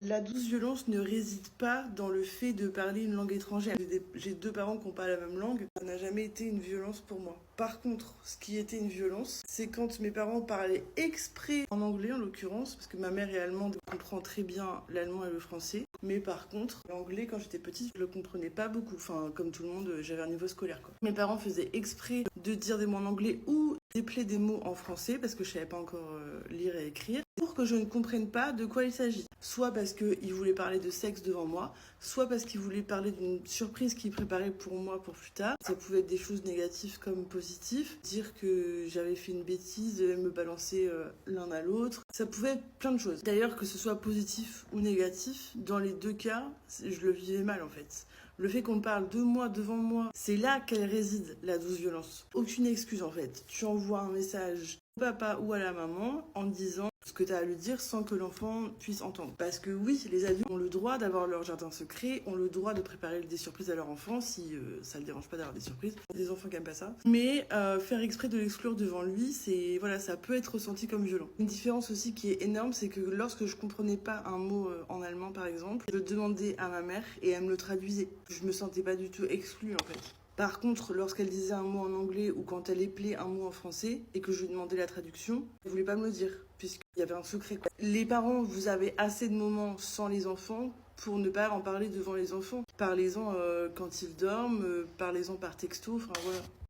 La douce violence ne réside pas dans le fait de parler une langue étrangère. J'ai deux parents qui n'ont pas la même langue. Ça n'a jamais été une violence pour moi. Par contre, ce qui était une violence, c'est quand mes parents parlaient exprès en anglais en l'occurrence, parce que ma mère est allemande, elle comprend très bien l'allemand et le français. Mais par contre, l'anglais, quand j'étais petite, je le comprenais pas beaucoup. Enfin, comme tout le monde, j'avais un niveau scolaire, quoi. Mes parents faisaient exprès de dire des mots en anglais ou d'épeler des mots en français, parce que je savais pas encore lire et écrire, pour que je ne comprenne pas de quoi il s'agit. Soit parce qu'ils voulaient parler de sexe devant moi, soit parce qu'ils voulaient parler d'une surprise qu'ils préparaient pour moi pour plus tard. Ça pouvait être des choses négatives comme positives, dire que j'avais fait une bêtise, me balancer l'un à l'autre. Ça pouvait être plein de choses. D'ailleurs, que ce soit positif ou négatif, dans les deux cas, je le vivais mal en fait. Le fait qu'on parle de moi devant moi, c'est là qu'elle réside, la douce violence. Aucune excuse en fait. Tu envoies un message au papa ou à la maman en disant ce que tu as à lui dire sans que l'enfant puisse entendre. Parce que oui, les adultes ont le droit d'avoir leur jardin secret, ont le droit de préparer des surprises à leur enfant si ça ne le dérange pas d'avoir des surprises. Des enfants qui n'aiment pas ça. Mais faire exprès de l'exclure devant lui, c'est voilà, ça peut être ressenti comme violent. Une différence aussi qui est énorme, c'est que lorsque je comprenais pas un mot en allemand par exemple, je le demandais à ma mère et elle me le traduisait. Je me sentais pas du tout exclue en fait. Par contre, lorsqu'elle disait un mot en anglais ou quand elle épelait un mot en français et que je lui demandais la traduction, elle voulait pas me le dire puisqu'il y avait un secret. Les parents, vous avez assez de moments sans les enfants pour ne pas en parler devant les enfants. Parlez-en quand ils dorment, parlez-en par texto, enfin voilà.